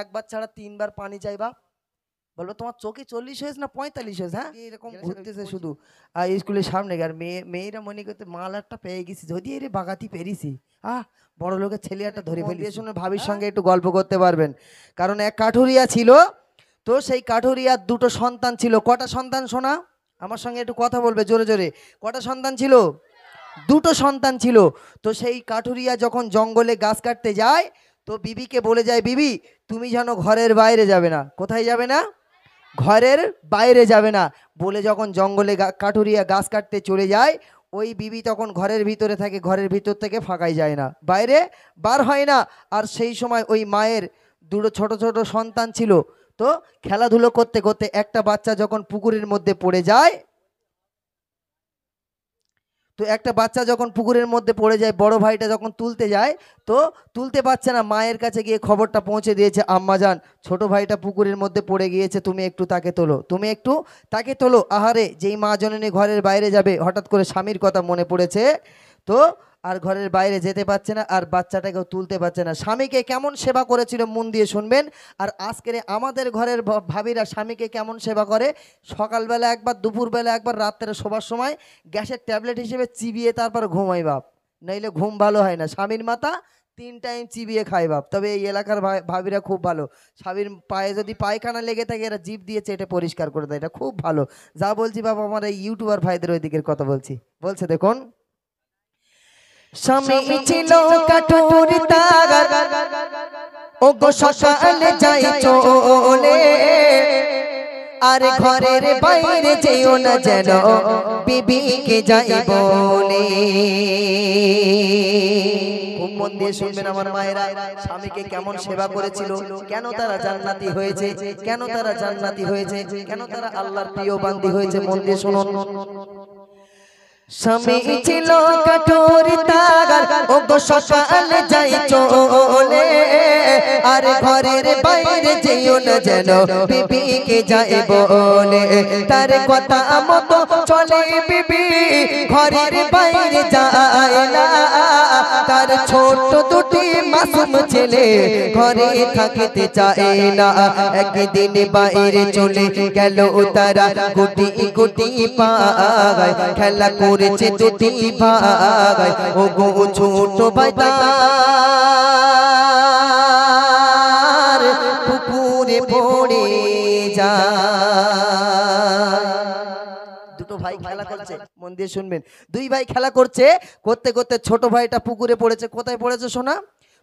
একবার ছাড়া 3 বার পানি চাইবা? বলবো তোমার চোখে 40 হয়েছে না 45 হয়েছে? হ্যাঁ, এরকম ঘুরতেছে শুধু। আর স্কুলের সামনে আর মেয়েরা মনে করতে মাল একটা পেয়ে গেছি, যদি এর বাগাতি পেরিছি, বড় লোকের ছেলে একটা ধরে ফেলি। শুনে ভাবির সঙ্গে একটু গল্প করতে পারবেন, কারণ এক কাঠুরিয়া ছিল। তো সেই কাঠুরিয়ার 2টো সন্তান ছিল। কটা সন্তান শোনা? আমার সঙ্গে একটু কথা বলবে জোরে জোরে। কটা সন্তান ছিল? 2টো সন্তান ছিল। তো সেই কাঠুরিয়া যখন জঙ্গলে গাছ কাটতে যায়, তো বিবিকে বলে যায়, বিবি তুমি যেন ঘরের বাইরে যাবে না। কোথায় যাবে না? ঘরের বাইরে যাবে না বলে যখন জঙ্গলে কাঠুরিয়া গাছ কাটতে চলে যায়, ওই বিবি তখন ঘরের ভিতরে থাকে, ঘরের ভিতর থেকে ফাঁকাই যায় না, বাইরে বার হয় না। আর সেই সময় ওই মায়ের 2টো ছোট ছোট সন্তান ছিল। তো খেলাধুলো করতে করতে একটা বাচ্চা যখন পুকুরের মধ্যে পড়ে যায়, তো একটা বাচ্চা যখন পুকুরের মধ্যে পড়ে যায়, বড় ভাইটা যখন তুলতে যায়, তো তুলতে পারছে না। মায়ের কাছে গিয়ে খবরটা পৌঁছে দিয়েছে, আম্মাজান ছোট ভাইটা পুকুরের মধ্যে পড়ে গিয়েছে, তুমি একটু তাকে তোলো, তুমি একটু তাকে তোলো। আহারে, যেই মা জননী ঘরের বাইরে যাবে, হঠাৎ করে স্বামীর কথা মনে পড়েছে, তো আর ঘরের বাইরে যেতে পারছে না, আর বাচ্চাটাকেও তুলতে পারছে না। স্বামীকে কেমন সেবা করেছিল মন দিয়ে শুনবেন। আর আজকের আমাদের ঘরের ভাবিরা স্বামীকে কেমন সেবা করে, সকালবেলা একবার, দুপুরবেলা একবার, রাত্রে শোবার সময় গ্যাসের ট্যাবলেট হিসেবে চিবিয়ে তারপর ঘুমাই বাপ, নইলে ঘুম ভালো হয় না। স্বামীর মাথা 3 টাইম চিবিয়ে খায় বাপ। তবে এই এলাকার ভাবিরা খুব ভালো, স্বামীর পায়ে যদি পায়খানা লেগে থাকে এরা জিভ দিয়ে চেটে পরিষ্কার করে দেয়, এটা খুব ভালো। যা বলছি বাবা, আমার এই ইউটিউবার ভাইদের ওই দিকের কথা বলছি। বলছে দেখুন, স্বামী ছিল কাঠুর তাগার, ও গো সকালে যাই চলে, আর ঘরের বাইরে যেও না যেন বিবিকে যাই বলে। খুব মন দিয়ে শুনবেন আমার মায়েরা, স্বামীকে কেমন সেবা করেছিল, কেন তারা জান্নাতি হয়েছে, কেন তারা জান্নাতি হয়েছে, কেন তারা আল্লাহর প্রিয় বান্দি হয়েছে। মন দিয়ে শুনুন। স্বামী ছিল কাঠুর তাগার, ও গো সকালে যাই চলে, আর ঘরের বাইরে যেও না যেন বিবিকে যাই বলে। তার কথা মতো চলে বিবি, ঘরের বাইরে যায় না। তার ছোট 2টি মাসুম ছেলে ঘরে থাকতে চায় না। একদিন বাইরে চলে গেল তারা, গুটি গুটি পায় খেলা করেছে 2টি ভাই, ও গো ছোট ভাই তার পুকুরে পড়ে যায়। 2টো ভাই খেলা করছে, মন দিয়ে শুনবেন। 2 ভাই খেলা করছে, করতে করতে ছোট ভাইটা পুকুরে পড়েছে। কোথায় পড়েছে সোনা?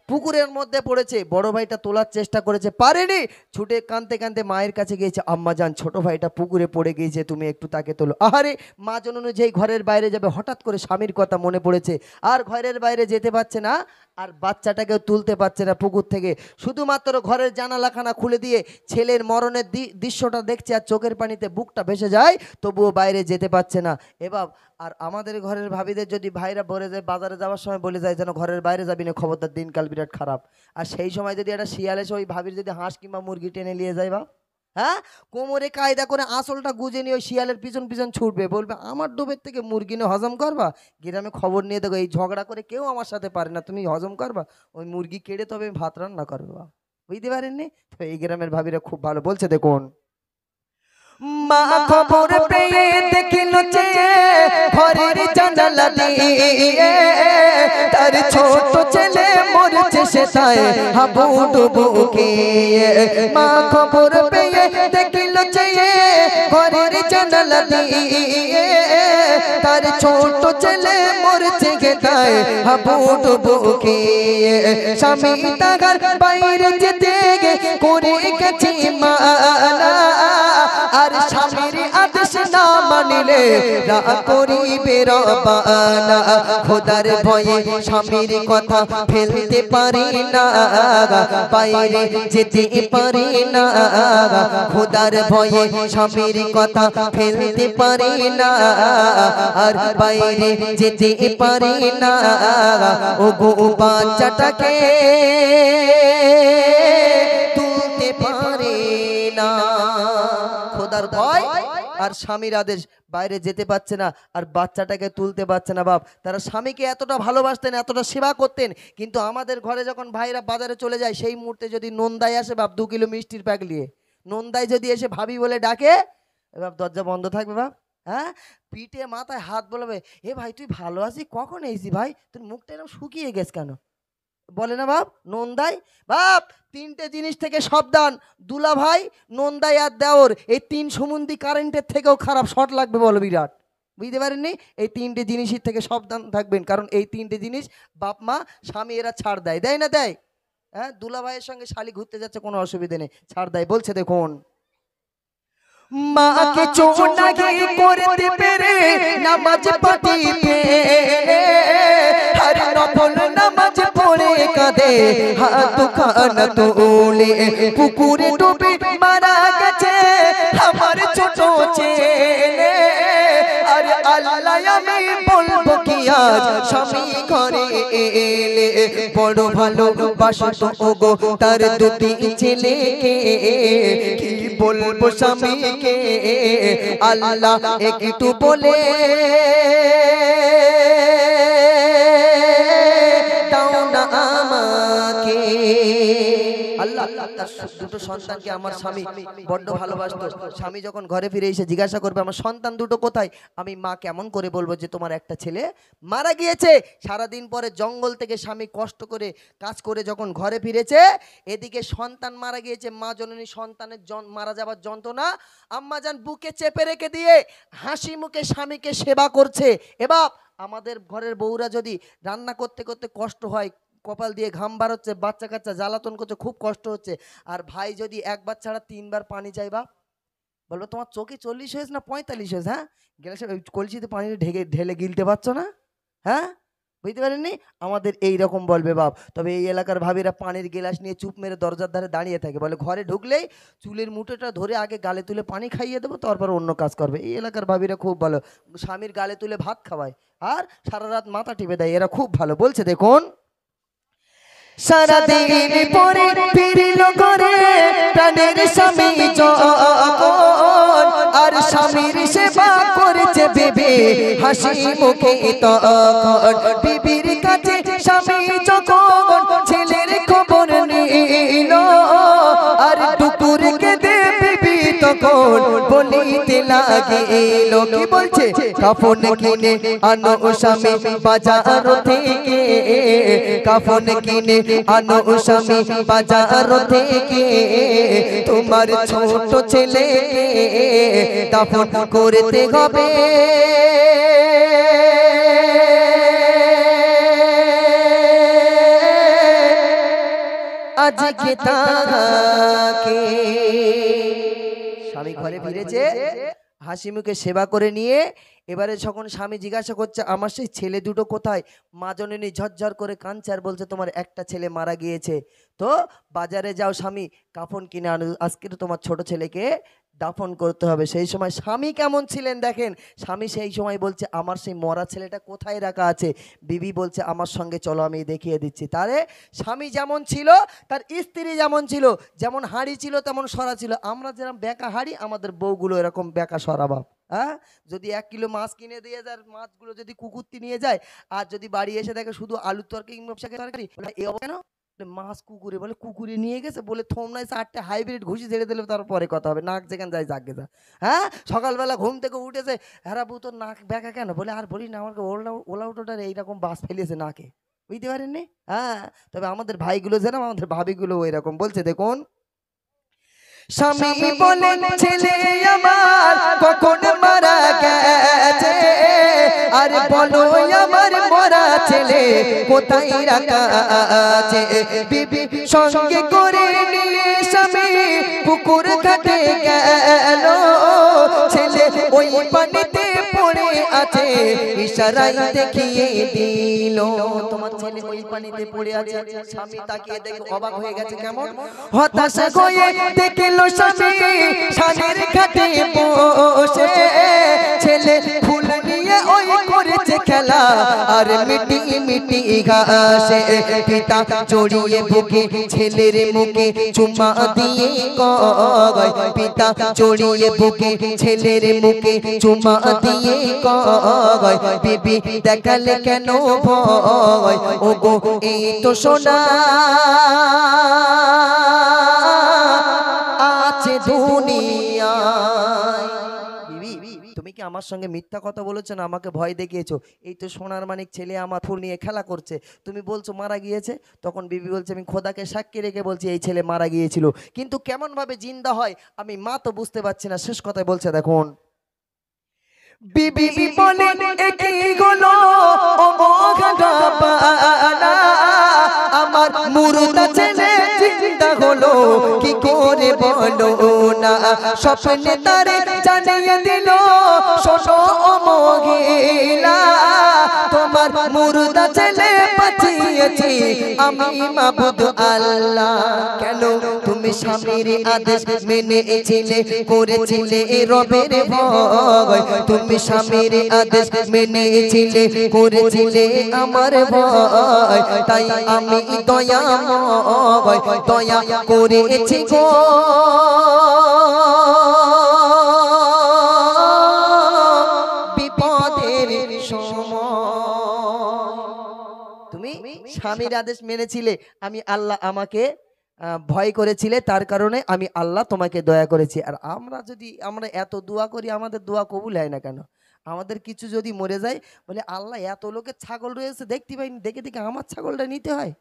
পুকুরের মধ্যে পড়েছে। বড় ভাইটা তোলার চেষ্টা করেছে, পারেনি। ছুটে কাঁদতে কাঁদতে মায়ের কাছে গিয়েছে, আম্মা জান ছোট ভাইটা পুকুরে পড়ে গিয়েছে, তুমি একটু তাকে তোলো। আহারে, মা জননী যেই ঘরের বাইরে যাবে, হঠাৎ করে স্বামীর কথা মনে পড়েছে, আর ঘরের বাইরে যেতে পারছে না, আর বাচ্চাটাকেও তুলতে পারছে না পুকুর থেকে। শুধুমাত্র ঘরের জানালাখানা খুলে দিয়ে ছেলের মরণের দৃশ্যটা দেখছে, আর চোখের পানিতে বুকটা ভেসে যায়, তবুও বাইরে যেতে পারছে না। এবার আর আমাদের ঘরের ভাবিদের যদি ভাইরা বলে যায়, বাজারে যাওয়ার সময় বলে যায় যেন ঘরের বাইরে যাবি না, খবরদার দিনকাল বিরাট খারাপ। আর সেই সময় যদি একটা শিয়াল এসে ওই ভাবির যদি হাঁস কিংবা মুরগি টেনে নিয়ে যায়, বা হ্যাঁ, কোমরে কায়দা করে আঁচলটা গুজে নিয়ে ওই শিয়ালের পিছন পিছন ছুটবে, বলবে আমার ডোবের থেকে মুরগি নিয়ে হজম করবা। গ্রামে খবর নিয়ে দেখো, এই ঝগড়া করে কেউ আমার সাথে পারে না, তুমি হজম করবা, ওই মুরগি কেড়ে তবে ভাত রান্না করবে। বুঝতে পারেননি? তো এই গ্রামের ভাবিরা খুব ভালো। বলছে দেখুন, মা খবর পেয়ে দেখিল যে ঘরের জানালা দিয়ে তার ছোট ছেলে মরছে, সে তাই হাবুডুবুকে। মা খবর পেয়ে দেখিল যে ঘরের জানালা দিয়ে তার ছোট ছেলে মরছে, গে তাই হাবুডুবুকে। স্বামী তাগার বাইরে যেতে করে গেছি মানা, আর স্বামীর আদেশ না মানিলে রাগ করিবে রবানা। খোদার ভয়ে স্বামীর কথা ফেলতে পারি না, বাইরে যেতে পারি না। খোদার ভয়ে স্বামীর কথা ফেলতে পারি না, আর বাইরে যেতে পারি না। ও গো বাচ্চাটাকে তুলতে পারি না। খোদার ভয় আর স্বামীর আদেশ, বাইরে যেতে পারছে না আর বাচ্চাটাকে তুলতে পারছে না বাপ। তারা স্বামীকে এতটা ভালোবাসতেন, এতটা সেবা করতেন, কিন্তু আমাদের ঘরে যখন ভাইরা বাজারে চলে যায় সেই মুহূর্তে যদি নন্দাই আসে বাপ 2 কিলো মিষ্টির প্যাক নিয়ে, নন্দাই যদি এসে ভাবি বলে ডাকে, বাপ দরজা বন্ধ থাকবে বাপ। হ্যাঁ, পিঠে মাথায় হাত বলবে, এ ভাই তুই ভালো আছিস, কখন এসি ভাই, তোর মুখটা এরকম শুকিয়ে গেছে কেন, বলে না বাপ নন্দাই। বাপ 3টে জিনিস থেকে সাবধান, দুলা ভাই, নন্দাই আর দেওর, এই 3 সমুন্দি কারেন্টের থেকেও খারাপ, শর্ট লাগবে বলো বিরাট, বুঝতে পারেননি? এই 3টে জিনিসের থেকে সাবধান থাকবেন, কারণ এই 3টে জিনিস বাপ মা স্বামী এরা ছাড় দেয়, দেয় না দেয়? হ্যাঁ, দুলা ভাইয়ের সঙ্গে শালি ঘুরতে যাচ্ছে কোনো অসুবিধা নেই, ছাড় দেয়, বলছে দেখুন, মাকে চোনাগি করতে পেরে নামাজ পড়িবে, হর নফল নামাজ পড়ে কাঁদে, হাত খানা তোলে, পুকুরে ডুবে মারা গেছে আমার ছোট ছেলে। আর আল্লাহ আমি বলবো কি আজ স্বামী ঘরে এলে, বড় ভালোবাসতো ওগো তার 2টি ছেলেকে, কি বলবো স্বামীকে আল্লাহ একটু বলে দাও না আমাকে। আল্লাহ তার 2টো সন্তানকে আমার স্বামী বড্ড ভালোবাসতো। স্বামী যখন ঘরে ফিরে এসে জিজ্ঞাসা করবে আমার সন্তান 2টো কোথায়, আমি মা কেমন করে বলবো যে তোমার একটা ছেলে মারা গিয়েছে। সারাদিন পরে জঙ্গল থেকে স্বামী কষ্ট করে কাজ করে যখন ঘরে ফিরেছে, এদিকে সন্তান মারা গিয়েছে, মা জননী সন্তানের মারা যাবার যন্ত্রণা আম্মাজান বুকে চেপে রেখে দিয়ে হাসি মুখে স্বামীকে সেবা করছে। এবার আমাদের ঘরের বউরা যদি রান্না করতে করতে কষ্ট হয়, কপাল দিয়ে ঘাম বার হচ্ছে, বাচ্চা কাচ্চা জ্বালাতন করছে, খুব কষ্ট হচ্ছে, আর ভাই যদি 1বার ছাড়া 3বার পানি চাইবা, বলবো তোমার চোখে 40 হয়েছে না 45 হয়েছে, হ্যাঁ গ্লাসে কলসিতে পানি ঢেলে গিলতে পারছো না, হ্যাঁ বুঝতে পারেননি? আমাদের এই রকম বলবে বাপ। তবে এই এলাকার ভাবিরা পানির গ্লাস নিয়ে চুপ মেরে দরজার ধারে দাঁড়িয়ে থাকে, বলে ঘরে ঢুকলেই চুলের মুঠোটা ধরে আগে গালে তুলে পানি খাইয়ে দেবো, তারপর অন্য কাজ করবে। এই এলাকার ভাবিরা খুব ভালো, স্বামীর গালে তুলে ভাত খাওয়ায় আর সারা রাত মাথা টিপে দেয়, এরা খুব ভালো। বলছে দেখুন, সারাদিন পরে ফিরিল ঘরে প্রাণের স্বামী যখন, আর স্বামীর সেবা করেছে বিবি হাসি মুখে তখন, বিবির কাছে স্বামী যখন ছেলের খবর নিল, আর দুপুর কেঁদে বিবি তখন বলিতে লাগিল, কি বলছে, কাফন কিনে আনো স্বামী বাজার থেকে, কাফন কিনে আনো স্বামী বাজার থেকে, তোমার ছোট ছেলেকে দাফন করতে হবে, আজকে তাকে। স্বামী ঘরে ফিরেছে, হাসি মুখে সেবা করে নিয়ে এবারে যখন স্বামী জিজ্ঞাসা করছে আমার সেই ছেলে 2টো কোথায়, মা জননী ঝরঝর করে কাঁদছে আর বলছে তোমার একটা ছেলে মারা গিয়েছে, তো বাজারে যাও স্বামী কাফন কিনে আনো, আজকে তোমার ছোট ছেলেকে দাফন করতে হবে। সেই সময় স্বামী কেমন ছিলেন দেখেন, স্বামী সেই সময় বলছে আমার সেই মরা ছেলেটা কোথায় রাখা আছে, বিবি বলছে আমার সঙ্গে চলো আমি দেখিয়ে দিচ্ছি। তারে স্বামী যেমন ছিল তার স্ত্রী যেমন ছিল, যেমন হাঁড়ি ছিল তেমন সরা ছিল। আমরা যেরকম বেঁকা হাঁড়ি, আমাদের বউগুলো এরকম বেঁকা সরা বাপ। হ্যাঁ, যদি 1 কিলো মাছ কিনে দিয়ে যায়, মাছগুলো যদি কুকুরটি নিয়ে যায়, আর যদি বাড়ি এসে দেখে শুধু আলুর তরকারি তরকারি, কেন মাছ কুকুরে, বলে কুকুরে নিয়ে গেছে, বলে থম নাই 4টে হাইব্রিড ঘুষি ছেড়ে দিলে তারপরে কথা হবে, নাক যেখানে যায় যাকে যা। হ্যাঁ, সকালবেলা ঘুম থেকে উঠেছে, হ্যাঁ বউ তোর নাক বেঁকা কেন, বলে আর বলিস না, আমাকে ওলা উটোটার এইরকম বাস ফেলিয়েছে নাকে, বুঝতে পারেননি? হ্যাঁ, তবে আমাদের ভাইগুলো যেরকম আমাদের ভাবিগুলো ওই রকম। বলছে দেখুন, স্বামী বলে ছেলে আমার কখন মারা গেছে, আর বলো আমার মরা ছেলে কোথায় রাখা আছে, বিবি সঙ্গে করে নিয়ে স্বামী পুকুর ঘাটে গেল, ছেলে ওই পানিতে পড়ে আছে ইশারায় দেখিয়ে দিল, তোমার ছেলে ওই পানিতে পড়ে আছে। স্বামী তাকিয়ে দেখে অবাক হয়ে গেছে, কেমন হতাশা হয়ে দেখল স্বামী সানের ঘাটে বসে, ছেলে ফুল নিয়ে ওই করেছে খেলা আর মিটি মিটি ঘাসে পিতা জড়িয়ে বুকে ছেলের মুখে চুমা দিয়ে কয় পিতা জড়িয়ে বুকে ছেলের মুখে চুমা দিয়ে কয় বিবি দেখালে কেন ভয় ও গো এই তো সোনা আছে দুনিয়ায়। তুমি কি আমার সঙ্গে মিথ্যা কথা বলেছো না আমাকে ভয় দেখিয়েছো? এই তো সোনার মানিক ছেলে আমার ফুল নিয়ে খেলা করছে, তুমি বলছো মারা গিয়েছে। তখন বিবি বলছে আমি খোদাকে সাক্ষী রেখে বলছি এই ছেলে মারা গিয়েছিল, কিন্তু কেমন ভাবে জিন্দা হয় আমি মা তো বুঝতে পারছি না। শেষ কথায় বলছে দেখুন, বিবি বলে একই হলো ও মোঘাটা পালা আমার মুর্দা ছেলে জিন্দা হলো কি করে বলো না, স্বপ্নে তারে জানিয়ে দিল শোনো ও মহিলা তোমার মুর্দা ছেলে বাঁচিয়েছি আমি মাবুদ আল্লাহ। কেন তুমি স্বামীর আদেশ মেনেছিলে করেছিলে রবের ভয়, তুমি স্বামীর আদেশ মেনেছিলে করেছিলে আমার ভয়, তাই আমি দয়াময় দয়া করেছি গো বিপদের সময়। তুমি স্বামীর আদেশ মেনেছিলে, আমি আল্লাহ আমাকে ভয় করেছিলে, তার কারণে আমি আল্লাহ তোমাকে দয়া করেছি। আর আমরা এত দোয়া করি আমাদের দোয়া কবুল হয় না কেন? আমাদের কিছু যদি মরে যায় বলে আল্লাহ এত লোকের ছাগল রয়েছে দেখতে পাইনি, দেখে দেখে আমার ছাগলটা নিতে হয়,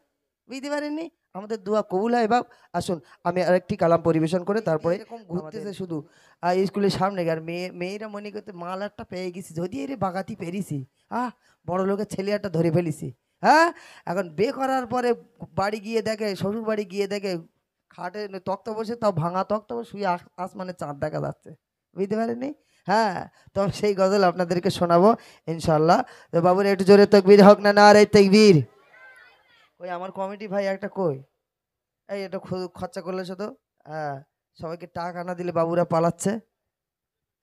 বুঝতে পারেননি? আমাদের দোয়া কবুল হয় বাপ। আসুন আমি আরেকটি কালাম পরিবেশন করে তারপরে এরকম ঘুরতেছে শুধু স্কুলের সামনে, আর মেয়েরা মনে করতে মাল একটা পেয়ে গেছি, যদি এর বাগাতি পেরিছি বড় লোকের ছেলে একটা ধরে ফেলিছি। হ্যাঁ, এখন বে করার পরে বাড়ি গিয়ে দেখে, শ্বশুর বাড়ি গিয়ে দেখে খাটে তক্তা বসে, তাও ভাঙা তক্তা বসে শুয়ে আসমানে চাঁদ দেখা যাচ্ছে, বুঝতে পারেননি? হ্যাঁ, তো সেই গজল আপনাদেরকে শোনাবো ইনশাল্লাহ। তো বাবুর একটু জোরে তাকবীর হোক না, নারে তাকবীর। ওই আমার কমিটি ভাই একটা কই, এই এটা খরচা করলে তো হ্যাঁ, সবাইকে টাকা না দিলে বাবুরা পালাচ্ছে।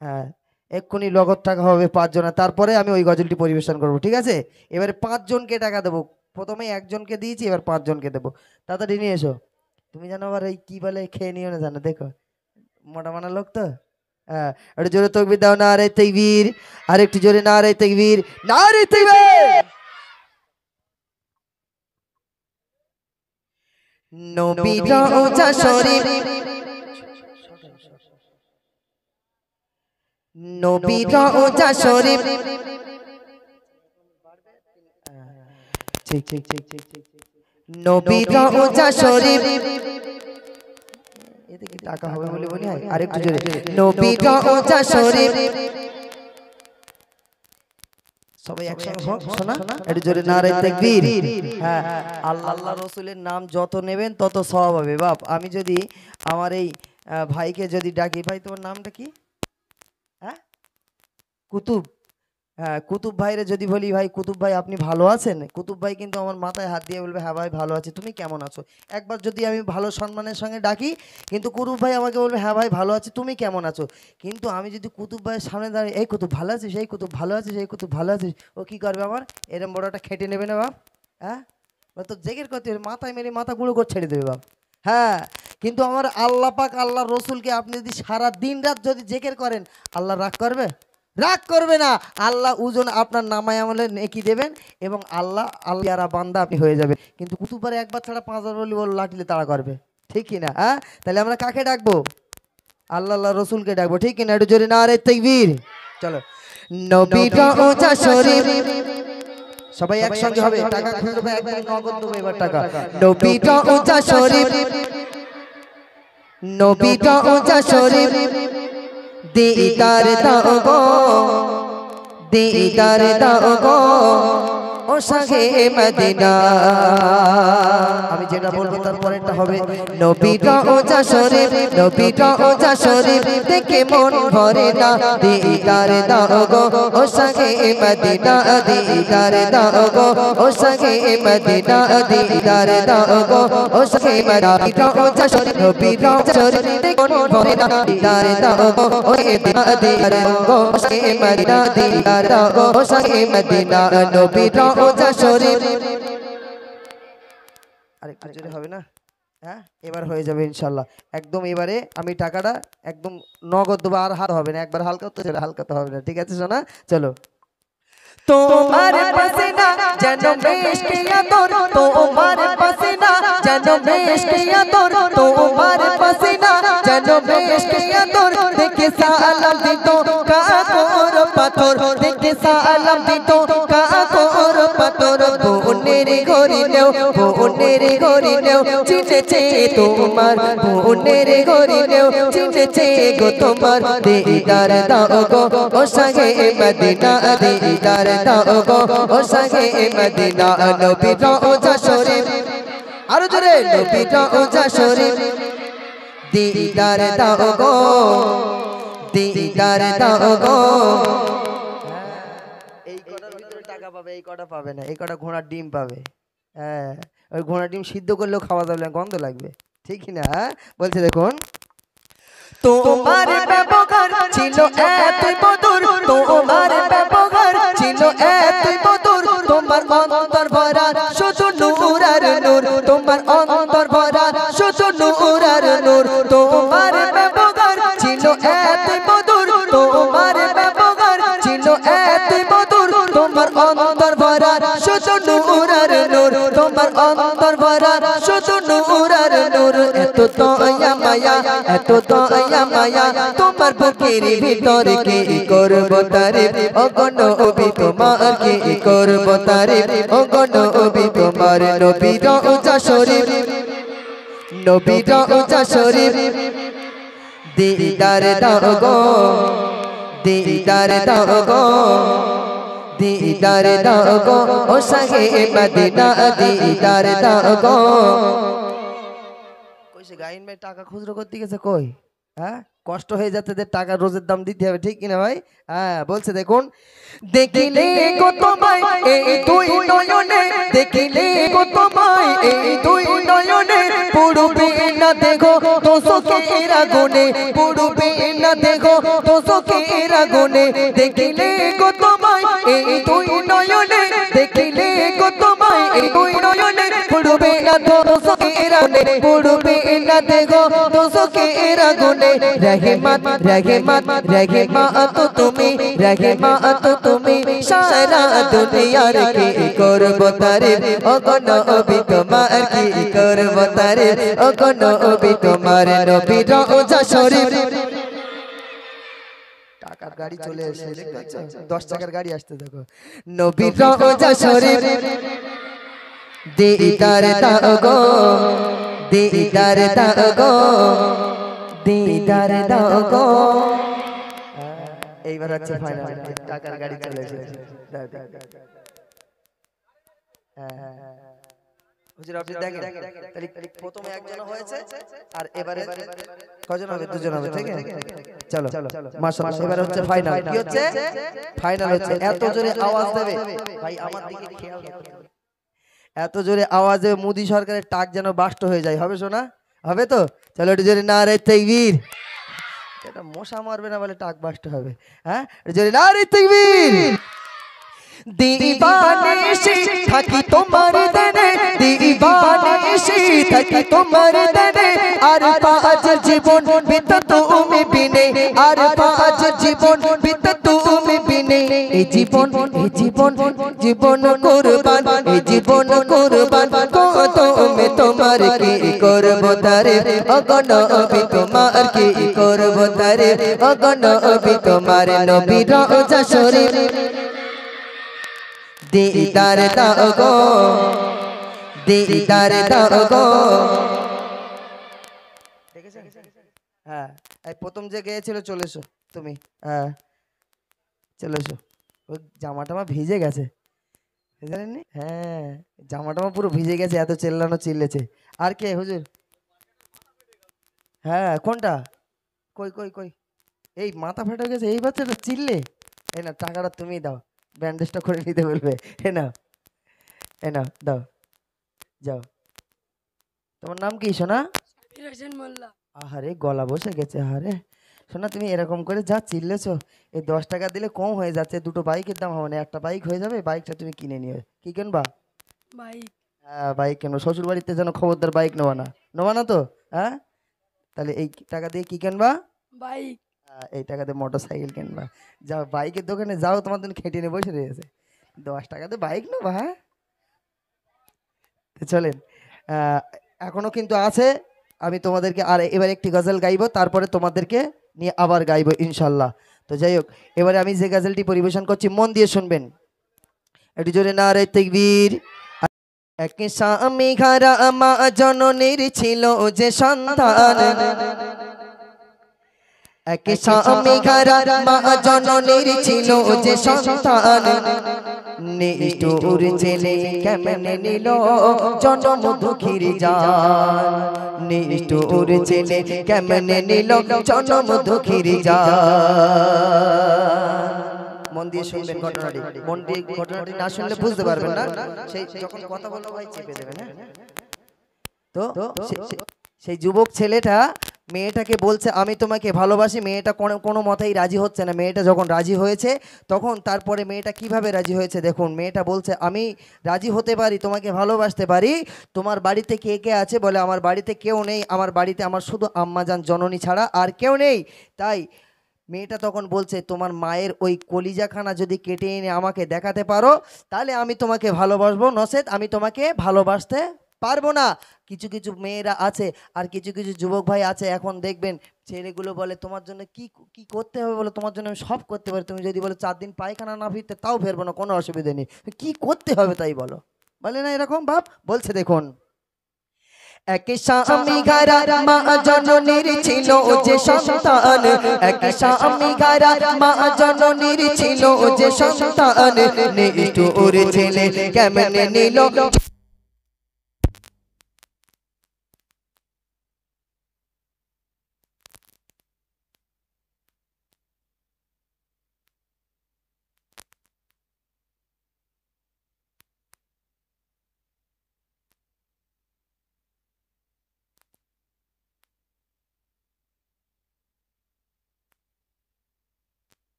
হ্যাঁ, এক্ষুনি নগদ টাকা হবে 5 জনের, তারপরে আমি ওই গজলটি পরিবেশন করব, ঠিক আছে? এবারে 5 জনকে টাকা দেবো, প্রথমে একজনকে দিয়েছি, এবার 5 জনকে দেবো। তাড়াতাড়ি নিয়ে এসো। তুমি জানো আবার এই কি বলে খেয়ে নিও না, জানো দেখো মোটা মানা লোক তো। হ্যাঁ, একটু জোরে তাকবীর দাও, নারে তাকবীর। আর একটু জোরে নারে তাকবীর, নারে তাকবীর। নবীর রওজা শরীফ, নবীর রওজা শরীফ, ঠিক ঠিক ঠিক ঠিক ঠিক, নবীর রওজা শরীফ, এতে কি টাকা হবে বলে বলি? আরেকটু জোরে, নবীর রওজা শরীফ। সবাই একসঙ্গে শোনা, একটু জোরে নারে তাকবীর। হ্যাঁ, আল্লাহ রসুলের নাম যত নেবেন তত সওয়াব হবে বাপ। আমি যদি আমার এই ভাইকে যদি ডাকি, ভাই তোমার নামটা কি? হ্যাঁ, কুতুব। হ্যাঁ, কুতুব ভাইরে যদি বলি ভাই কুতুব ভাই আপনি ভালো আছেন, কুতুব ভাই কিন্তু আমার মাথায় হাত দিয়ে বলবে হ্যাঁ ভাই ভালো আছি, তুমি কেমন আছো? একবার যদি আমি ভালো সম্মানের সঙ্গে ডাকি, কিন্তু কুতুব ভাই আমাকে বলবে হ্যাঁ ভাই ভালো আছি, তুমি কেমন আছো? কিন্তু আমি যদি কুতুব ভাইয়ের সামনে দাঁড়িয়ে এই কুতুব ভালো আছিস, এই কুতুব ভালো আছিস, এই কুতুব ভালো আছিস, ও কি করবে আমার? এরম বড় একটা খেটে নেবে না বাপ। হ্যাঁ, তো জেগের কথা মাথায় মেরে মাথা গুঁড়ো করে ছেড়ে দেবে বাপ। হ্যাঁ, কিন্তু আমার আল্লাহ পাক আল্লাহ রসুলকে আপনি যদি সারা দিন রাত যদি জেকের করেন, আল্লাহ রাগ করবে? রাগ করবে না। আল্লাহ ওজন আপনার নামায় আমলে নেকি দেবেন, এবং আল্লাহ আল্লাহরা বান্দা আপনি হয়ে যাবে। কিন্তু কুতুববারে একবার ছাড়া 5 বার বলি ওর লাঠিলে তাড়া করবে, ঠিক কিনা? হ্যাঁ, তাহলে আমরা কাকে ডাকবো? আল্লাহ আল্লাহ রসুলকে ডাকবো, ঠিক কিনা? একটু জোরে নারে তাকবীর। চলো, নবীর রওজা শরীফ, সবাই একসঙ্গে হবে। টাকা খুঁজবে, একদম নগদ দেবো এবার টাকা। নবীর রওজা শরীফ, নবীর রওজা শরীফ, দিদার দাও গো, দিদার দাও গো, ও শাহে মদিনা। আমি যেটা বলবো তারপরেরটা হবে নবীর রওজা শরীফ, নবীর রওজা শরীফ দেখে মন ভরে না, দিদার দাও গো ও শাহে মদিনা, দিদার দাও গো ও শাহে মদিনা, দিদার দাও গো ও শাহে মদিনা। রওজা শরীফ, নবীর রওজা শরীফ দেখে মন ভরে না, দিদার দাও গো ও দিদার দাও গো ও শাহে মদিনা, দিদার দাও গো ও শাহে মদিনা। নবীর রওজা শরীফ। আরেকটু জোরে হবে না? হ্যাঁ, এবার হয়ে যাবে ইনশাল্লাহ। একদম এবারে আমি টাকাটা একদম নগদ দেবো, আর হাত হবে না, একবার হালকা তো চলে, হালকা তো হবে না, ঠিক আছে সোনা? চলো। তোমার পসিনা যেন মেশকে আতর, তোমার পসিনা যেন মেশকে আতর, তোমার পসিনা যেন মেশকে আতর, দেখে সালাম দিতো কাকর পাথর, দেখে সালাম দিতো কাকর পাথর। বোনের ঘরে নেও, বোনের ঘরে নেও, চিনেছে তোমার, বোনের ঘরে নেও, চিনেছে গো তোমার। দিদার দাও গো ও শাহে মদিনা, দিদার দাও গো ও শাহে মদিনা। নবীর রওজা শরীফ, আরো জোরে, নবীর রওজা শরীফ, দিদার দাও গো, দিদার দাও গো। এই কটার ভিতরে টাকা পাবে, এই কটা পাবে না, এই কটা ঘোড়ার ডিম পাবে। হ্যাঁ, ওই ঘোড়ার ডিম সিদ্ধ করলেও খাওয়া যাবে না, গন্ধ লাগবে, ঠিক না? বলছে দেখুন, তোমার ব্যবহার ছিল এতই মধুর, তোমার ব্যবহার ছিল এতই মধুর, তোমার অন্তর ভরা শুধু নূর আর নূর, তোমার অন্তর ভরা শুধু নূর আর নূর। তোমার ব্যবহার ছিল এতই মধুর, তোমার ব্যবহার ছিল এতই মধুর, তোমার অন্তর ভরা শুধু নূর আর নূর, তোমার অন্তর ভরা শুধু নূর আর নূর। এত দয়া মায়া, এত দয়া মায়া, তোমার বুকের ভিতরে কে করব তারিফ, ও গো নবী তোমার কে করব তারিফ, ও গো নবী তোমার। নবীর রওজা শরীফ, নবীর রওজা শরীফ, দিদার দাও গো, দিদার দাও গো, দিদার দাও গো ও শাহে মদিনা, দিদার দাও গো। কইছে গাইন ভাই টাকা খুচরো করতে গেছে কই? হ্যাঁ, কষ্ট হয়ে যাচ্ছে, টাকা রোজের দাম দিতে হবে, ঠিক কিনা ভাই? হ্যাঁ, বলছে দেখুন, দেখিলে গো তোমায় এই দুই নয়নে, দেখিলে গো তোমায় এই দুই নয়নে, পড়বে না দেখো তো চোখের আগুনে, পড়বে না দেখো তো চোখের আগুনে। দেখিলে গো তোমায় এই দুই নয়নে, দেখিলে গো তোমায় এই দুই নয়নে, পড়বে না তো চোখের আগুনে, পড়বে না দেখো তো চোখের আগুনে। রহমত রহমত রহমত তুমি, রহমত তুমি, সারা দুনিয়ার কি করব তারিফ, ও গো নবী তোমার কি করব তারিফ, ও গো নবী তোমার। নবীর রওজা শরীফ। টাকার গাড়ি চলে এসেছে, দেখতে পাচ্ছ? 10 টাকার গাড়ি আসতে দেখো। নবীর রওজা শরীফ, দিদার দাও গো, দিদার দাও গো, দিদার দাও গো। এইবার হচ্ছে ফাইনাল, টাকার গাড়ি চলে এসেছে। হুজুর আপনি দেখেন, তাহলে প্রথমে একজন হয়েছে, আর এবারে কজন হবে? দুজন হবে, ঠিক আছে? চলো মাশাআল্লাহ, এবারে হচ্ছে ফাইনাল। কি হচ্ছে? ফাইনাল হচ্ছে। এত জোরে আওয়াজ দেবে ভাই, আমার দিকে খেয়াল রাখবেন, এত জোরে আওয়াজ দেবে মোদি সরকারের টাক যেন বাস্ট হয়ে যায়। হবে শোনা? হবে তো? চলো একটু জোরে নারে তাকবীর। এটা মশা মারবে না বলে টাক বাস্ট হবে। হ্যাঁ, জোরে নারে তাকবীর। दीवानेशी থাকি তোমার দেনে दीवानेशी থাকি তোমার দেনে আর পাঁচ জীবন বিত তুমি বিনে আর পাঁচ জীবন বিত তুমি বিনে এই জীবন জীবন কুরবান এই জীবন কুরবান কত মে তোমার কি করব তারিফ ওগো নবী তোমার কি করব তারিফ ওগো নবী তোমার নবী রওজা শরীফ दीदार दाओ गो दीदार दाओ गो হ্যাঁ এই প্রথম যে গিয়েছিল চলে এসো তুমি হ্যাঁ চলে এসো ওই জামাটা ভিজে গেছে জানেননি? হ্যাঁ, জামাটামা পুরো ভিজে গেছে, এত চেল্লানো চিল্লেছে। আর কে হুজুর? হ্যাঁ, কোনটা? কই কই কই? এই মাথা ফাটা গেছে এই বাচ্চাটা চিল্লে। এই না, টাকাটা তুমি দাও, ব্যান্ডেজটা করে নিতে বলবে। এ নাও, এ নাও, দাও, যাও। তোমার নাম কি সোনা? আহারে গলা বসে গেছে। আহারে সোনা, তুমি এরকম করে যা চিল্লেছো, এই 10 টাকা দিলে কম হয়ে যাচ্ছে, দুটো বাইকের দাম হবে না, একটা বাইক হয়ে যাবে, বাইকটা তুমি কিনে নিও। কি কিনবা? হ্যাঁ, বাইক কেনবো। শ্বশুর বাড়িতে যেন খবরদার বাইক নেওয়া না, নেওয়া না তো? হ্যাঁ, তাহলে এই টাকা দিয়ে কি কিনবা? এই টাকা দিয়ে মোটর সাইকেল কিনবা। যাও বাইকের দোকানে যাও, তোমার জন্য খেটে নিয়ে বসে রয়েছে, 10 টাকাতে বাইক নেবা। হ্যাঁ, তো চলেন, আহ, এখনো কিন্তু আছে। আমি তোমাদেরকে আর এবার একটি গজল গাইবো, তারপরে তোমাদেরকে নিয়ে আবার গাইবো ইনশাল্লাহ। তো যাই হোক, এবারে আমি যে গজলটি পরিবেশন করছি মন দিয়ে শুনবেন, একটু জোরে নারে তাকবীর। এক স্বামী ঘরা মা জননীর ছিল যে সন্তান, এক স্বামী ঘরা মা জননীর ছিল যে সন্তান, নিষ্ঠুর ছেলে কেমনে নিল জনম দুঃখীর জান, নিষ্ঠুর ছেলে কেমনে নিল জনম দুঃখীর জান। মন দিয়ে শুনবেন ঘটনাটি, মন দিয়ে ঘটনাটি না শুনলে বুঝতে পারবেন না। সেই যখন কথা বলবো ভাই চেপে দেবেন। হ্যাঁ, তো সেই যুবক ছেলেটা মেয়েটাকে বলছে আমি তোমাকে ভালোবাসি, মেয়েটা কোনো মতেই রাজি হচ্ছে না। মেয়েটা যখন রাজি হয়েছে, তখন তারপরে মেয়েটা কিভাবে রাজি হয়েছে দেখুন। মেয়েটা বলছে আমি রাজি হতে পারি, তোমাকে ভালোবাসতে পারি, তোমার বাড়িতে কে কে আছে? বলে আমার বাড়িতে কেউ নেই, আমার বাড়িতে আমার শুধু আম্মাজান জননী ছাড়া আর কেউ নেই। তাই মেয়েটা তখন বলছে তোমার মায়ের ওই কলিজাখানা যদি কেটে এনে আমাকে দেখাতে পারো, তাহলে আমি তোমাকে ভালোবাসবো, নচেৎ আমি তোমাকে ভালোবাসতে পারবো না। কিছু কিছু মেয়েরা আছে আর কিছু কিছু যুবক ভাই আছে, এখন দেখবেন ছেলেগুলো বলে তোমার জন্য কি কি করতে হবে বলে, তোমার জন্য আমি সব করতে পারি, তুমি যদি বলো 4 দিন পায়খানা না ফিরতে তাও ফেরবো না, কোনো অসুবিধা নেই, কি করতে হবে তাই বলো, বলে না এরকম ভাব। বলছে দেখুন, এক স্বামী ঘরা মা জননীর ছিল যে সন্তান, এক স্বামী ঘরা মা জননীর ছিল যে সন্তান, নিষ্ঠুর ছেলে কেমনে নিল।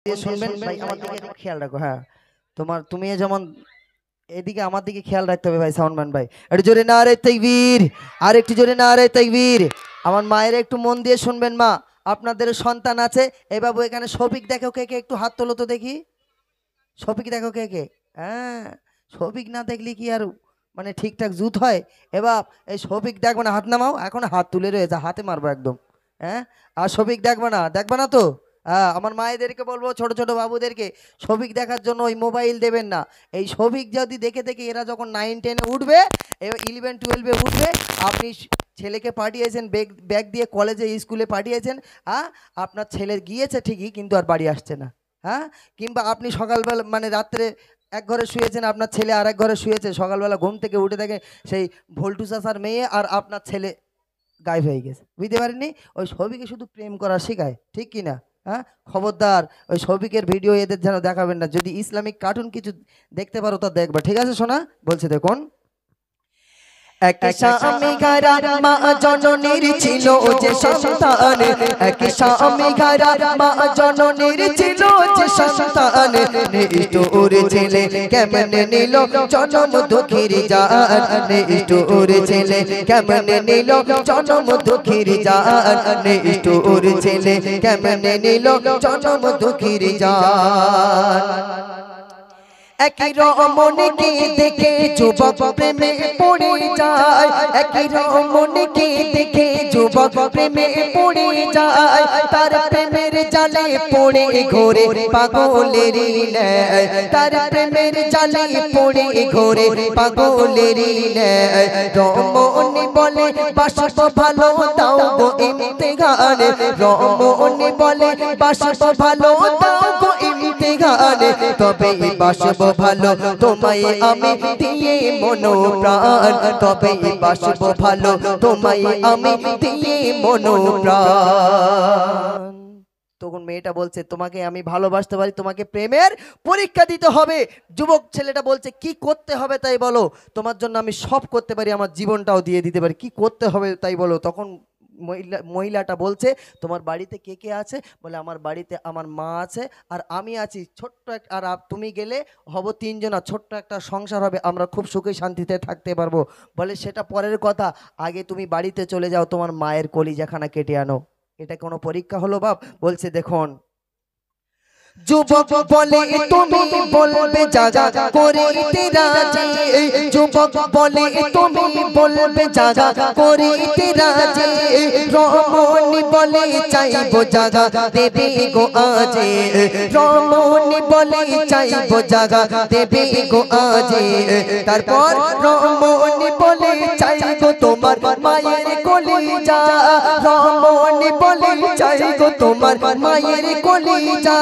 শুনবেন ভাই, আমার দিকে একটু খেয়াল রাখো। হ্যাঁ, তুমি যেমন এদিকে আমার দিকে খেয়াল রাখতে হবে ভাই। সাউন্ডম্যান ভাই একটু জোরে নারে তাকবীর, আর একটু জোরে নারে তাকবীর। আমার মায়ের একটু মন দিয়ে শুনবেন। মা, আপনাদের সন্তান আছে? এই বাবু এখানে শফিক দেখো কে কে, একটু হাত তোলো তো দেখি। শফিক দেখো কে কে? হ্যাঁ, শফিক না দেখলে কি আর মানে ঠিকঠাক জুত হয়? এবার এই শফিক দেখবে না, হাত নামাও, এখন হাত তুলে রয়েছে, হাতে মারবো একদম। হ্যাঁ, আর শফিক দেখবে না, দেখবে না তো? হ্যাঁ, আমার মায়েদেরকে বলবো, ছোট ছোট বাবুদেরকে শফিক দেখার জন্য ওই মোবাইল দেবেন না। এই শফিক যদি দেখে দেখে এরা যখন 9-10-এ উঠবে, এবার 11-12-এ উঠবে, আপনি ছেলেকে পাঠিয়েছেন ব্যাগ দিয়ে কলেজে স্কুলে পাঠিয়েছেন, হ্যাঁ, আপনার ছেলে গিয়েছে ঠিকই কিন্তু আর বাড়ি আসছে না। হ্যাঁ, কিংবা আপনি সকালবেলা মানে রাত্রে এক ঘরে শুয়েছেন, আপনার ছেলে আর এক ঘরে শুয়েছে, সকালবেলা ঘুম থেকে উঠে দেখে সেই ভোল্টু চাচার মেয়ে আর আপনার ছেলে গায়েব হয়ে গেছে। বুঝতে পারেননি? ওই ছবিকে শুধু প্রেম করা শেখায়, ঠিক কি না? হ্যাঁ, খবরদার ওই ছবিকের ভিডিও এদের যেন দেখাবেন না। যদি ইসলামিক কার্টুন কিছু দেখতে পারো তা দেখবা, ঠিক আছে শোনা? বলছে দেখুন, এক স্বামী ঘরা মা জননীর ছিল যে সন্তান, এক স্বামী ঘরা মা জননীর ছিল যে সন্তান, নিষ্ঠুর ছেলে কেমনে নিল জনম দুঃখীর জান, নিষ্ঠুর ছেলে কেমনে নিল জনম দুঃখীর জান, নিষ্ঠুর ছেলে কেমনে নিল জনম দুঃখীর জান। একই রমণীকে দেখে যুবক প্রেমে পড়ে যায়, একই রমণীকে দেখে যুবক প্রেমে পড়ে যায়, তার প্রেমের জালে পড়ে ঘোরে পাগলেরই ন্যায়, তার প্রেমের জালে পড়ে ঘোরে পাগলেরই ন্যায়। রমণী বলে বাসব ভালো দাও গো ইমতিহান, রমণী বলে বাসব ভালো দাও গো ইমতিহান, তবে বাসব ভালো তোমায় আমি দিয়ে মন প্রাণ, তবে বাসব ভালো তোমায় আমি দিয়ে মন প্রাণ। তখন মেয়েটা বলছে তোমাকে আমি ভালোবাসতে পারি, তোমাকে প্রেমের পরীক্ষা দিতে হবে। যুবক ছেলেটা বলছে কি করতে হবে তাই বলো, তোমার জন্য আমি সব করতে পারি, আমার জীবনটাও দিয়ে দিতে পারি, কি করতে হবে তাই বলো। তখন মহিলাটা বলছে তোমার বাড়িতে কে কে আছে? বলে আমার বাড়িতে আমার মা আছে আর আমি আছি, ছোট্ট একটা, আর তুমি গেলে হব তিনজনা, ছোট্ট একটা সংসার হবে, আমরা খুব সুখে শান্তিতে থাকতে পারবো। বলে সেটা পরের কথা, আগে তুমি বাড়িতে চলে যাও, তোমার মায়ের কলিজাখানা কেটে আনো। এটা কোনো পরীক্ষা হলো বাপ? বলছে দেখুন, যুবক বলে তুমি বলবে জাগা করিতে রাজি, যুবক বলে তুমি বলবে জাগা করিতে রাজি, রমণী বলে চাইবো জাগা দেবে গো আজে, রমণী বলে চাইবো জাগা দেবে গো আজে। তারপর রমণী বলে চাইবো তোমার মায়ের কলিজা, রমণী বলে চাইবো তোমার মায়ের কলিজা।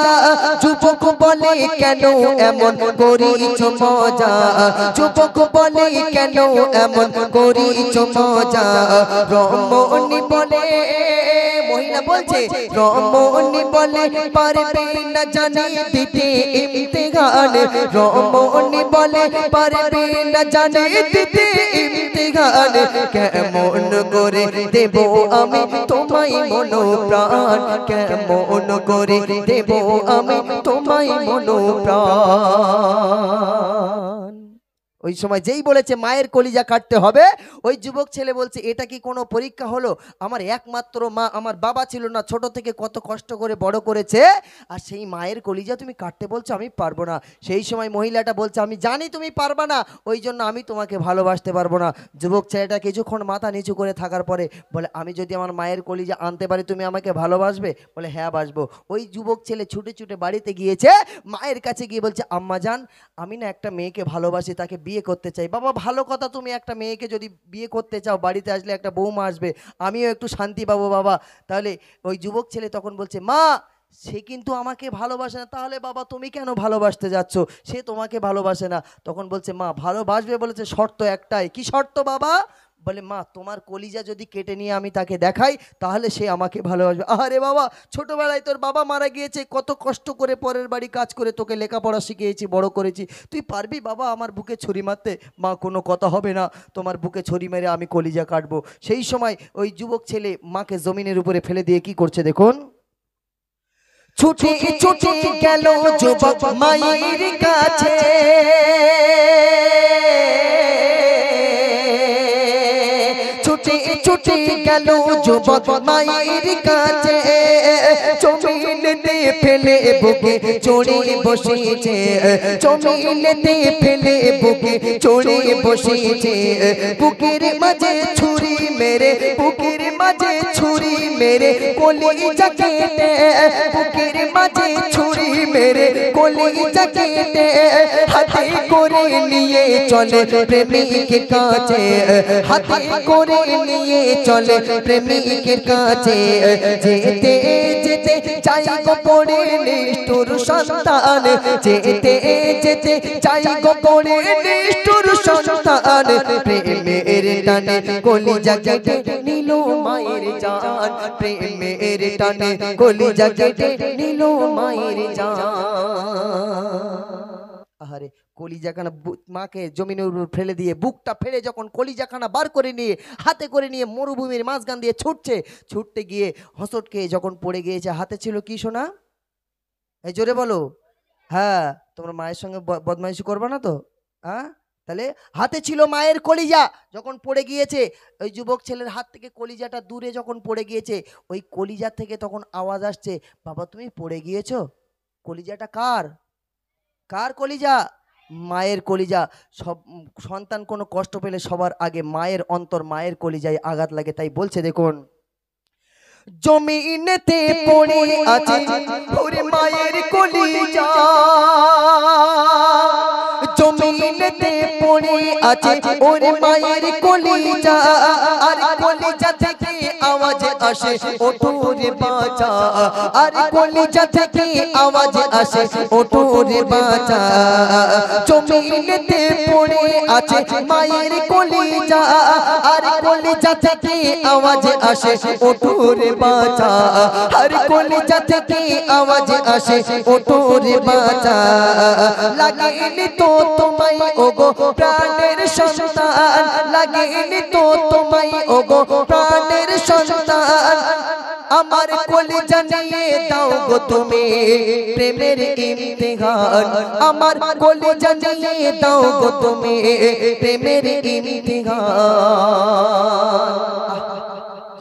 যুবক বলে কেন এমন করিছ মজা, যুবক বলে কেন এমন করিছ মজা। রমণী বলে, মহিলা বলছে রমণী বলে পারবে না জানি দিতে ইমতিহান, রমণী বলে পারবে না জানি দিতে ইমতিহান, কেমন করে দেব আমি তোমায় মন প্রাণ, কেমন করে দেব আমি তোমায় মন প্রাণ। ওই সময় যেই বলেছে মায়ের কলিজা কাটতে হবে, ওই যুবক ছেলে বলছে এটা কি কোনো পরীক্ষা হলো? আমার একমাত্র মা, আমার বাবা ছিল না, ছোট থেকে কত কষ্ট করে বড় করেছে, আর সেই মায়ের কলিজা তুমি কাটতে বলছো? আমি পারবো না। সেই সময় মহিলাটা বলছে আমি জানি তুমি পারবা না, ওই জন্য আমি তোমাকে ভালোবাসতে পারবো না। যুবক ছেলেটা কিছুক্ষণ মাথা নিচু করে থাকার পরে বলে আমি যদি আমার মায়ের কলিজা আনতে পারি তুমি আমাকে ভালোবাসবে? বলে হ্যাঁ বাসবো। ওই যুবক ছেলে ছুটে ছুটে বাড়িতে গিয়েছে, মায়ের কাছে গিয়ে বলছে আম্মা জান আমি না একটা মেয়েকে ভালোবাসি, তাকে বিয়ে করতে চাই। বাবা ভালো কথা, তুমি একটা মেয়েকে যদি বিয়ে করতে চাও, বাড়িতে আসলে একটা বৌমা আসবে, আমিও একটু শান্তি পাবো বাবা। তাহলে ওই যুবক ছেলে তখন বলছে মা সে কিন্তু আমাকে ভালোবাসে না। তাহলে বাবা তুমি কেন ভালোবাসতে যাচ্ছ? সে তোমাকে ভালোবাসে না। তখন বলছে মা ভালোবাসবে বলেছে, শর্ত একটাই। কি শর্ত বাবা? বলে মা তোমার কলিজা যদি কেটে নিয়ে আমি তাকে দেখাই তাহলে সে আমাকে ভালোবাসবে। আরে বাবা ছোটবেলায় তোর বাবা মারা গিয়েছে, কত কষ্ট করে পরের বাড়ি কাজ করে তোকে লেখাপড়া শিখিয়েছি, বড় করেছি, তুই পারবি বাবা আমার বুকে ছুরি মারতে? মা কোনো কথা হবে না, তোমার বুকে ছুরি মেরে আমি কলিজা কাটবো। সেই সময় ওই যুবক ছেলে মাকে জমিনের উপরে ফেলে দিয়ে কি করছে দেখুন, ছুটে ছুটে গেল যুবক মায়ের কাছে, ছুটে ছুটে গেল যুবক মায়ের কাছে, জমিনেতে ফেলে বুকে চড়ে বসেছে, জমিনেতে ফেলে বুকে চড়ে বসেছে, বুকের মাঝে ছুরি মেরে, বুকের মাঝে ছুরি মেরে কলিজা কেটে, বুকের মাঝে ছুরি মেরে কলিজা কেটে, হাতে করে নিয়ে চলে প্রেমিকের কাছে, হাতে করে নিয়ে চলে প্রেমিকের কাছে, যেতে যেতে চাই গো পড়ে নিষ্ঠুর সন্তান, যেতে যেতে চাই গো পড়ে নিষ্ঠুর সন্তান, প্রেমের টানে কলিজা কেটে নিল মায়ের জান, প্রেমের টানে কলিজা কেটে নিল মায়ের জান। আহারে কলিজাখানা মাকে জমিনের উপর ফেলে দিয়ে বুকটা ফেলে যখন কলিজাখানা বার করে নিয়ে হাতে করে নিয়ে মরুভূমির মাঝখান দিয়ে ছুটছে, ছুটতে গিয়ে হসট খেয়ে যখন পড়ে গিয়েছে, হাতে ছিল কি সোনা? এই জোরে বলো। হ্যাঁ তোমরা মায়ের সঙ্গে বদমাইশি করবে না তো? হ্যাঁ তাহলে হাতে ছিল মায়ের কলিজা, যখন পড়ে গিয়েছে ওই যুবক ছেলের হাত থেকে কলিজাটা দূরে যখন পড়ে গিয়েছে, ওই কলিজা থেকে তখন আওয়াজ আসছে বাবা তুমি পড়ে গিয়েছো। কলিজাটা কার? কার কলিজা? মায়ের কলিজা। সব সন্তান কোনো কষ্ট পেলে সবার আগে মায়ের অন্তর, মায়ের কলিজায় আঘাত লাগে। তাই বলছে দেখুন, জমিনেতে পড়ে আছে ওরে মায়ের কলিজা, জমিনেতে পড়ে আছে ওরে মায়ের কলিজা, আর কলিজা থেকে আওয়াজ আসে ওঠো রে বাঁচা, আর কলিজা থেকে আওয়াজ আসে ওঠো রে বাঁচা। জমিনেতে পড়ে আছে মায়ের কলিজা, আর কলিজা থেকে আওয়াজ আসে ওঠো রে বাঁচা, আর কলিজা থেকে আওয়াজ আসে ওঠো রে বাঁচা। লাগেনি তো তোমায় ওগো প্রাণের সন্তান, লাগেনি তো তোমায় ওগো প্রাণের সন্তান, আমার কলিজা নিয়ে দাও গো তুমি প্রেমের ইমতিহান, আমার কলিজা নিয়ে দাও গো তুমি প্রেমের ইমতিহান।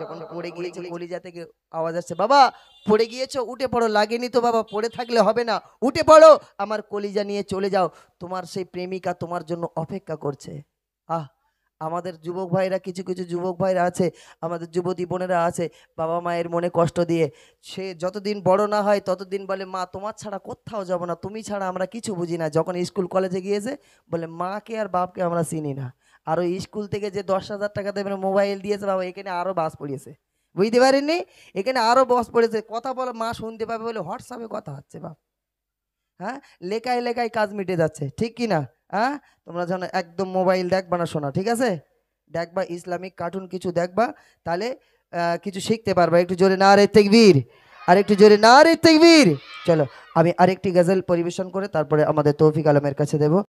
যখন পড়ে গিয়েছে কলিজা থেকে আওয়াজ আসছে, বাবা পড়ে গিয়েছো উঠে পড়ো, লাগেনি তো বাবা, পড়ে থাকলে হবে না, উঠে পড়ো, আমার কলিজা নিয়ে চলে যাও, তোমার সেই প্রেমিকা তোমার জন্য অপেক্ষা করছে। আমাদের যুবক ভাইরা, কিছু কিছু যুবক ভাইরা আছে, আমাদের যুবতী বোনেরা আছে, বাবা মায়ের মনে কষ্ট দিয়ে সে যতদিন বড় না হয় ততদিন বলে মা তোমার ছাড়া কোথাও যাব না, তুমি ছাড়া আমরা কিছু বুঝি না। যখন স্কুল কলেজে গিয়েছে বলে মাকে আর বাপকে আমরা চিনি না। আর ওই স্কুল থেকে যে 10,000 টাকা দেবেন মোবাইল দিয়েছে বাবা, এখানে আরও বাস পড়িয়েছে, বুঝতে পারেননি, এখানে আরও বস পড়েছে, কথা বলে মা শুনতে পাবে বলে হোয়াটসঅ্যাপে কথা হচ্ছে বাপ। হ্যাঁ, লেখায় লেখায় কাজ মিটে যাচ্ছে, ঠিক কি না? হ্যাঁ, তোমরা যেন একদম মোবাইল দেখবা না শোনা, ঠিক আছে? দেখবা ইসলামিক কার্টুন কিছু দেখবা, তাহলে কিছু শিখতে পারবা। একটু জোরে নারে তাকবীর, আর একটু জোরে নারে তাকবীর। চলো আমি আরেকটি গজল পরিবেশন করে তারপরে আমাদের তৌফিক আলমের কাছে দেব।